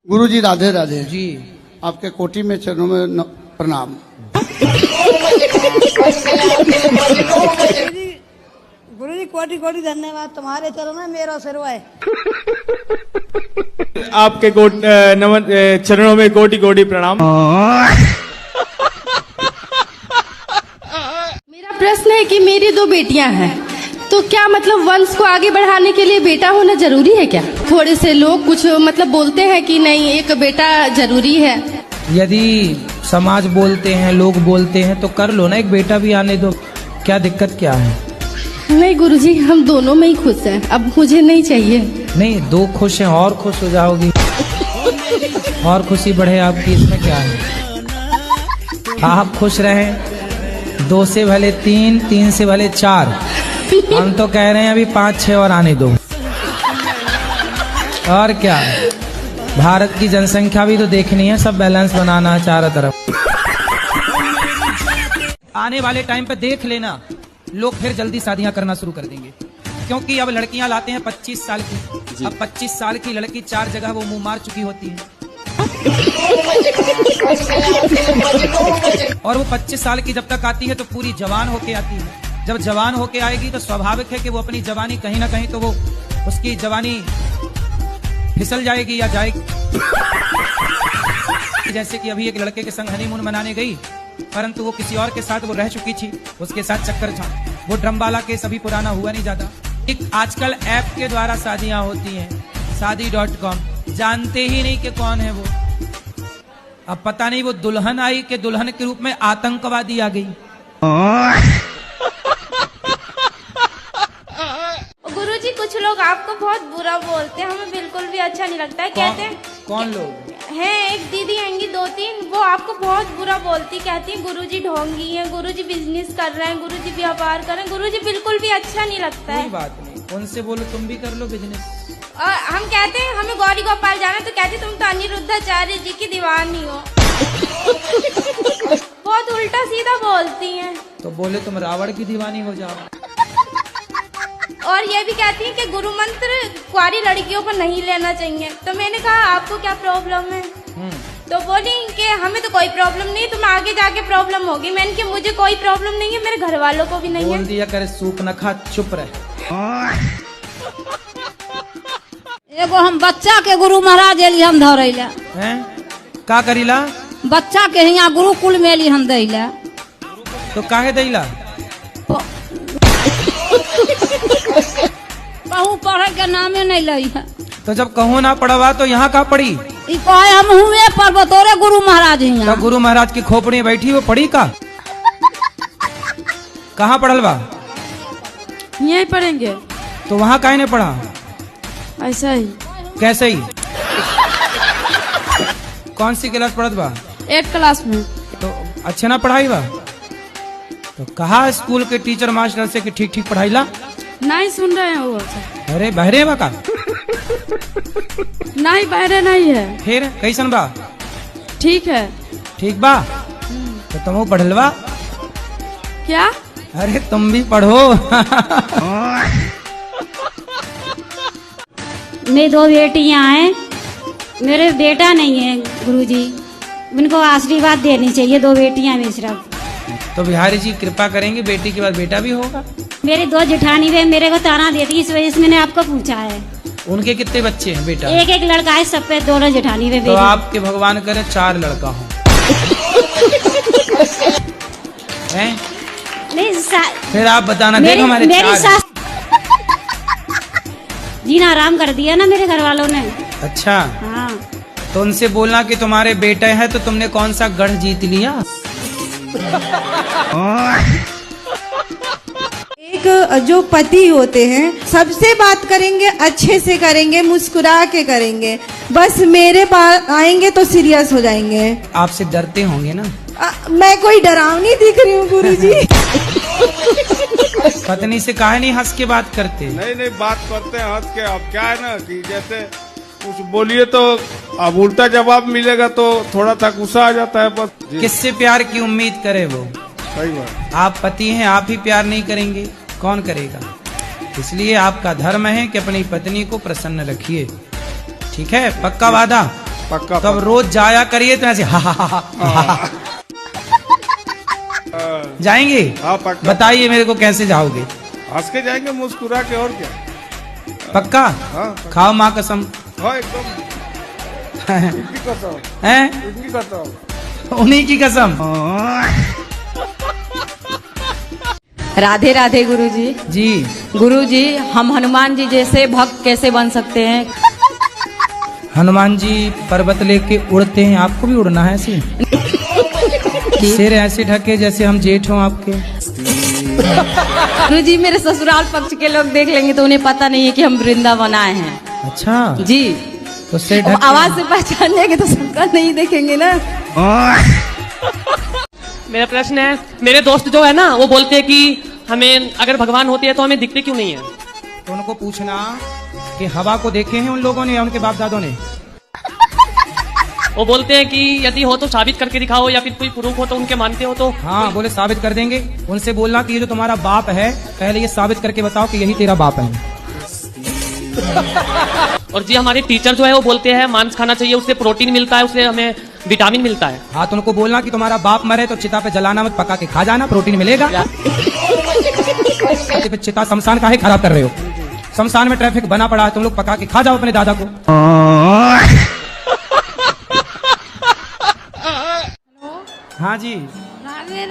गुरुजी राधे राधे जी। आपके कोटि में चरणों में प्रणाम। गुरुजी कोटि कोटि धन्यवाद, तुम्हारे चरणों में मेरा सिरवा है। आपके चरणों में कोटि कोटि प्रणाम। मेरा प्रश्न है कि मेरी दो बेटियां हैं, तो क्या मतलब वंश को आगे बढ़ाने के लिए बेटा होना जरूरी है क्या? थोड़े से लोग कुछ मतलब बोलते हैं कि नहीं एक बेटा जरूरी है। यदि समाज बोलते हैं, लोग बोलते हैं, तो कर लो ना, एक बेटा भी आने दो, क्या दिक्कत क्या है? नहीं गुरुजी, हम दोनों में ही खुश हैं, अब मुझे नहीं चाहिए। नहीं, दो खुश हैं और खुश हो जाओगी और खुशी बढ़े आपकी, इसमें क्या है? आप खुश रहें, 2 से भले 3, 3 से भले 4, हम तो कह रहे हैं अभी 5-6 और आने दो। और क्या, भारत की जनसंख्या भी तो देखनी है, सब बैलेंस बनाना है चारों तरफ। आने वाले टाइम पे देख लेना, लोग फिर जल्दी शादियां करना शुरू कर देंगे, क्योंकि अब लड़कियां लाते हैं 25 साल की। अब 25 साल की लड़की 4 जगह वो मुंह मार चुकी होती है, और वो 25 साल की जब तक आती है तो पूरी जवान होके आती है। जब जवान होके आएगी तो स्वाभाविक है कि वो अपनी जवानी कहीं ना कहीं तो वो उसकी जवानी फिसल जाएगी या जाएगी। जैसे कि अभी एक लड़के के संग हनीमून मनाने गई, परंतु वो किसी और के साथ वो रह चुकी थी, उसके साथ चक्कर था। वो ड्रमबाला केस अभी पुराना हुआ नहीं जाता। एक आजकल ऐप के द्वारा शादियां होती हैं, शादी.com, जानते ही नहीं कि कौन है वो। अब पता नहीं वो दुल्हन आई कि दुल्हन के रूप में आतंकवादी आ गई। गुरुजी कुछ लोग आपको बहुत बुरा बोलते हैं, हमें बिल्कुल भी अच्छा नहीं लगता है। कहते हैं कौन लोग हैं? एक दीदी आएंगी 2-3, वो आपको बहुत बुरा बोलती, कहती है गुरुजी ढोंगी हैं, गुरुजी बिजनेस कर रहे हैं, गुरुजी व्यापार कर रहे हैं। गुरुजी बिल्कुल भी अच्छा नहीं लगता है। कोई बात नहीं, उनसे बोलो तुम भी कर लो बिजनेस। और हम कहते हैं हमें गौरी गोपाल जाना, तो कहते तुम तो अनिरुद्धाचार्य जी की दीवानी हो। बहुत उल्टा सीधा बोलती हैं। तो बोले तुम रावण की दीवानी हो जाओ। और ये भी कहती हैं कि गुरु मंत्र कुंवारी लड़कियों को नहीं लेना चाहिए। तो मैंने कहा आपको क्या प्रॉब्लम है? तो बोली कि हमें तो कोई प्रॉब्लम नहीं, तुम्हें आगे जाके प्रॉब्लम होगी। मैंने कहा मुझे कोई प्रॉब्लम नहीं है, मेरे घर वालों को भी नहीं है। बोल दिया करे सूख न खा, चुप रहे। एगो हम बच्चा के गुरु महाराज एली हम धरैला हैं? का करीला? बच्चा के यहाँ गुरुकुल में एली हम दैला। तो काहे दैला? कहूँ पढ़े के नामे नहीं लई है। तो जब कहूँ ना पढ़वा तो यहाँ का पढ़ी? ई कहे हम हुए पर बतौरे गुरु महाराज हैं। तो गुरु महाराज की खोपड़ी में बैठी वो पढ़ी का? कहाँ पढ़ल बा? यहीं पढ़ेंगे। तो वहाँ काहे ने पढ़ा? ऐसा ही। कैसे ही? कौन सी क्लास पढ़त बा? 8 क्लास में। तो अच्छे ना पढ़ाई बा? तो कहा स्कूल के टीचर मास्टर से कि ठीक ठीक पढ़ाईला? नहीं सुन रहे हैं वो। अरे बहरे बा का? नहीं बहरे नहीं है। फिर कैसन बा? ठीक है। ठीक बा? तो तुम पढ़लवा? क्या? अरे तुम भी पढ़ो। मेरी 2 बेटियां हैं, मेरे बेटा नहीं है गुरुजी, उनको आशीर्वाद देनी चाहिए। 2 बेटियां हैं सिर्फ। तो बिहारी जी कृपा करेंगे, बेटी के बाद बेटा भी होगा। मेरी 2 जेठानी वे मेरे को ताना देती, इस वजह से मैंने आपको पूछा है। उनके कितने बच्चे हैं बेटा? एक लड़का है, सब पे 2 जेठानी वे। तो आपके भगवान करे 4 लड़का हो। हैं? नहीं फिर आप बताना। देख हमारे मेरी 4 सास जीना आराम कर दिया ना मेरे घर वालों ने। अच्छा, हाँ। तो उनसे बोलना कि तुम्हारे बेटे हैं, तो तुमने कौन सा गढ़ जीत लिया? एक जो पति होते हैं सबसे बात करेंगे, अच्छे से करेंगे, मुस्कुरा के करेंगे। बस मेरे पास आएंगे तो सीरियस हो जाएंगे। आपसे डरते होंगे ना? मैं कोई डरावनी दिख रही हूँ गुरुजी? पत्नी से काहे नहीं हंस के बात करते? नहीं बात करते हैं हंस के। अब क्या है ना कि जैसे कुछ बोलिए तो अब उल्टा जवाब मिलेगा तो थोड़ा सा गुस्सा आ जाता है बस। किससे प्यार की उम्मीद करे वो? सही बात। आप पति हैं, आप ही प्यार नहीं करेंगे, कौन करेगा? इसलिए आपका धर्म है कि अपनी पत्नी को प्रसन्न रखिए। ठीक है? पक्का वादा? पक्का तो अब रोज जाया करिए तो ऐसे हा। जाएंगे? हाँ पक्का। बताइए मेरे को कैसे जाओगे? हंस के जाएंगे, मुस्कुरा के, और क्या। पक्का? हाँ खाओ माँ कसम। हाँ एकदम। इनकी कसम। हैं? इनकी कसम। उन्हीं की कसम। राधे राधे गुरुजी। जी गुरुजी, हम हनुमान जी जैसे भक्त कैसे बन सकते हैं? हनुमान जी पर्वत लेके उड़ते हैं, आपको भी उड़ना है ऐसे? सिर ऐसे ढके जैसे हम जेठ हों आपके। गुरुजी, मेरे ससुराल पक्ष के लोग देख लेंगे तो उन्हें पता नहीं है कि हम वृंदावन आए हैं। अच्छा जी। तो सिर अब आवाज से पहचान जाएंगे तो सबका नहीं देखेंगे ना। मेरा प्रश्न है, मेरे दोस्त जो है ना वो बोलते हैं कि हमें अगर भगवान होते हैं तो हमें दिखते क्यों नहीं है? तो उनको पूछना कि हवा को देखे हैं उन लोगों ने या उनके बाप दादों ने? वो बोलते हैं कि यदि हो तो साबित करके दिखाओ, या फिर कोई प्रूफ हो तो उनके मानते हो तो। हाँ बोले साबित कर देंगे। उनसे बोलना कि ये जो तुम्हारा बाप है पहले ये साबित करके बताओ कि यही तेरा बाप है। और जी हमारे टीचर जो है वो बोलते हैं मांस खाना चाहिए, उससे प्रोटीन मिलता है, उससे हमें विटामिन मिलता है। हाँ तो उनको बोलना कि तुम्हारा बाप मरे तो चिता पे जलाना मत, पका के खा जाना, प्रोटीन मिलेगा। चिता शमशान काहे खराब कर रहे हो? शमशान में ट्रैफिक बना पड़ा है, तुम लोग पका के खा जाओ अपने दादा को। हाँ जी। राधे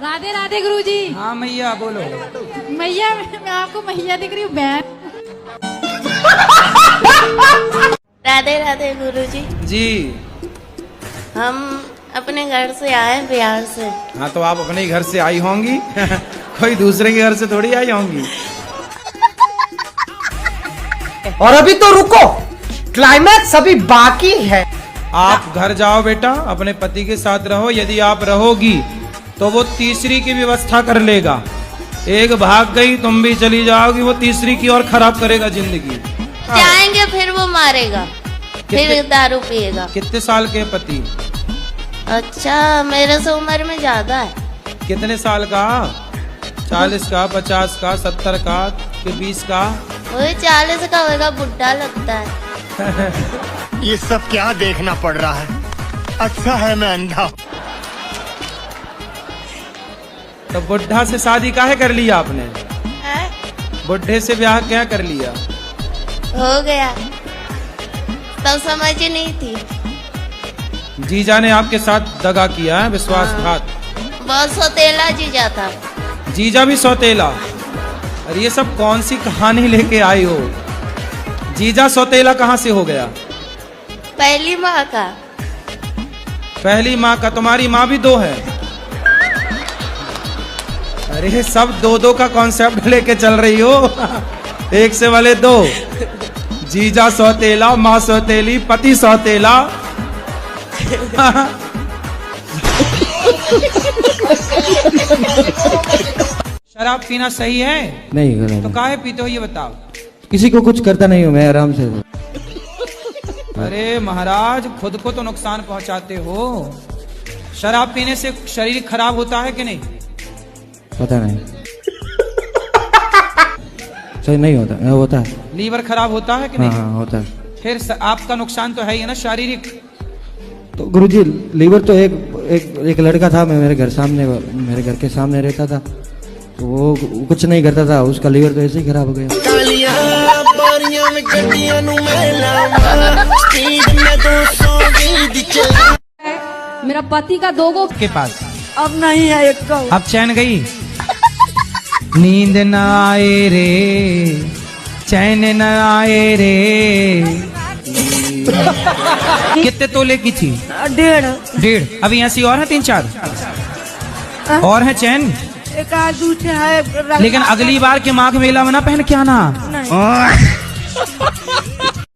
राधे राधे गुरुजी। हाँ मैया बोलो। मैया, मैं आपको मैया दिख रही हूँ बहन। राधे राधे गुरुजी। जी। हम अपने घर से आए बिहार से। हाँ तो आप अपने घर से आई होंगी कोई दूसरे के घर से थोड़ी आई होंगी। और अभी तो रुको, क्लाइमैक्स अभी बाकी है। आप घर जाओ बेटा, अपने पति के साथ रहो। यदि आप रहोगी तो वो तीसरी की व्यवस्था कर लेगा। एक भाग गई, तुम भी चली जाओगी, वो तीसरी की और खराब करेगा जिंदगी। जाएंगे फिर वो मारेगा, फिर दारू पिएगा। कितने साल के पति? अच्छा, मेरे से उम्र में ज्यादा है। कितने साल का? 40 का, 50 का, 70 का, कि 20 का? वही 40 का होगा, बुढ़ा लगता है। ये सब क्या देखना पड़ रहा है? अच्छा है मैं अंधा। तो बुढ़ा से शादी काहे कर लिया आपने? बुढ़े से ब्याह क्या कर लिया? हो गया, तब समझ ही नहीं थी। जीजा ने आपके साथ दगा किया है, विश्वासघात। बहुत सौतेला जीजा था। जीजा भी सौतेला? अरे ये सब कौन सी कहानी लेके आई हो? जीजा सौतेला कहाँ से हो गया? पहली माँ का। पहली माँ का? तुम्हारी माँ भी 2 है? अरे सब 2-2 का कॉन्सेप्ट लेके चल रही हो। एक से वाले 2। जीजा सौतेला, माँ सौतेली, पति सौतेला। शराब पीना सही है? नहीं। तो काहे पीते हो ये बताओ? किसी को कुछ करता नहीं हूँ मैं, आराम से। अरे महाराज, खुद को तो नुकसान पहुंचाते हो। शराब पीने से शरीर खराब होता है कि नहीं? पता नहीं। सही नहीं होता। होता है। लीवर खराब होता है कि नहीं? हाँ होता है। फिर आपका नुकसान तो है ही ना शारीरिक। तो गुरुजी, लीवर तो एक लड़का था, मैं मेरे घर के सामने रहता था, तो वो कुछ नहीं करता था, उसका लीवर तो ऐसे ही खराब हो गया। मेरा पति का 2 गो के पास अब नहीं है एक को। अब चैन गई? नींद न आए रे, चैन न आए रे। कितने तोले की थी? 1.5। अभी ऐसी और है 3-4 और है चैन? एक आध दूसरे है। लेकिन अगली बार के माघ मेला में ना पहन के आना।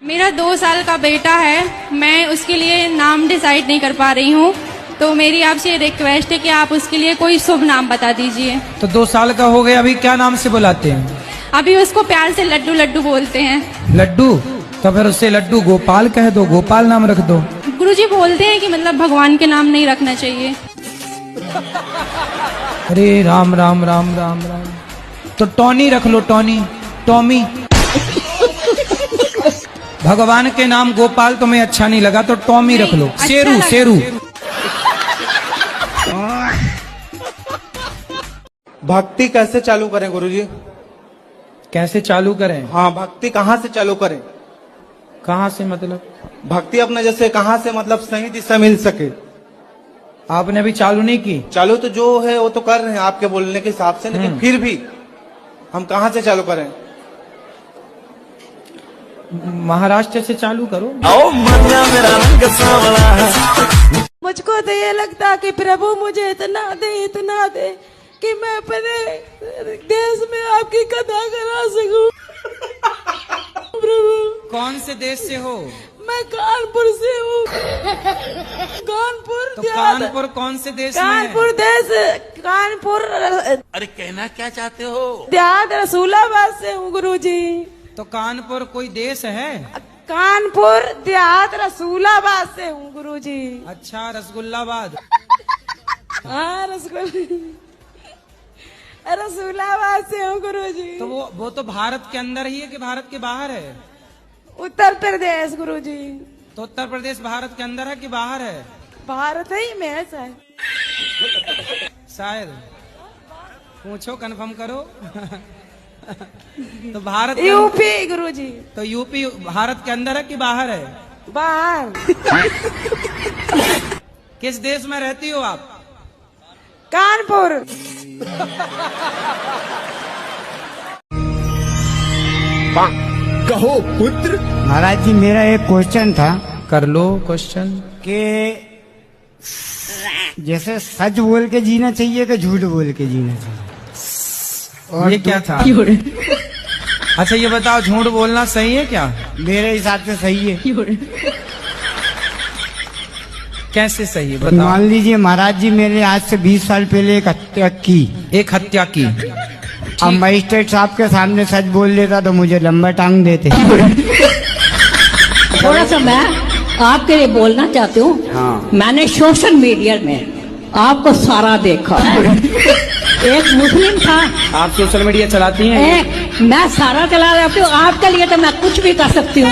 मेरा 2 साल का बेटा है, मैं उसके लिए नाम डिसाइड नहीं कर पा रही हूँ, तो मेरी आपसे रिक्वेस्ट है कि आप उसके लिए कोई शुभ नाम बता दीजिए। तो 2 साल का हो गया, अभी क्या नाम से बुलाते हैं? अभी उसको प्यार से लड्डू लड्डू बोलते हैं। लड्डू? तो फिर उससे लड्डू गोपाल कह दो, गोपाल नाम रख दो। गुरुजी बोलते हैं कि मतलब भगवान के नाम नहीं रखना चाहिए। अरे राम राम राम राम राम। तो टॉनी रख लो, टॉनी, टॉमी। भगवान के नाम गोपाल तुम्हें अच्छा नहीं लगा तो टॉमी रख लो। अच्छा शेरू लगा। शेरू। भक्ति कैसे चालू करें गुरुजी? कैसे चालू करें? हाँ, भक्ति कहाँ से चालू करें? कहाँ से मतलब? भक्ति अपना जैसे कहाँ से मतलब सही दिशा मिल सके। आपने अभी चालू नहीं की? चालू तो जो है वो तो कर रहे हैं आपके बोलने के हिसाब से, लेकिन फिर भी हम कहाँ से चालू करें? महाराष्ट्र से चालू करो। मुझको तो ये लगता कि प्रभु मुझे इतना दे कि मैं अपने देश में आपकी कथा करा सकूं। प्रभु, कौन से देश से हो? मैं कानपुर से हूँ। कानपुर तो कानपुर कौन से देश में है? कानपुर देश, कानपुर। अरे कहना क्या चाहते हो? देहात रसूलाबाद से हूँ गुरुजी। तो कानपुर कोई देश है? कानपुर देहात रसूलाबाद से हूँ गुरुजी। अच्छा, रसगुल्लाबाद। हाँ, रसूलाबाद से हूँ गुरुजी। तो वो तो भारत के अंदर ही है कि भारत के बाहर है? उत्तर प्रदेश गुरुजी। तो उत्तर प्रदेश भारत के अंदर है कि बाहर है? भारत ही में है शायद। शायद पूछो, कंफर्म करो। तो भारत यूपी गुरुजी। तो यूपी भारत के अंदर है कि बाहर है? बाहर। किस देश में रहती हो आप? कानपुर। कहो पुत्र। महाराज जी, मेरा एक क्वेश्चन था। कर लो क्वेश्चन। कि जैसे सच बोल के जीना चाहिए कि झूठ बोल के जीना चाहिए? और ये क्या था? अच्छा ये बताओ, झूठ बोलना सही है क्या? मेरे हिसाब से सही है। कैसे सही है बताओ? मान लीजिए महाराज जी, मैंने आज से 20 साल पहले एक हत्या की। एक हत्या की। अब मजिस्ट्रेट साहब के सामने सच बोल लेता तो मुझे लंबा टांग देते। थोड़ा सा मैं आपके लिए बोलना चाहती हूँ। हाँ। मैंने सोशल मीडिया में आपको सारा देखा। एक मुस्लिम था। आप सोशल मीडिया चलाती हैं? मैं सारा चला जाती हूँ। आपके लिए तो मैं कुछ भी कर सकती हूँ।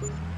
you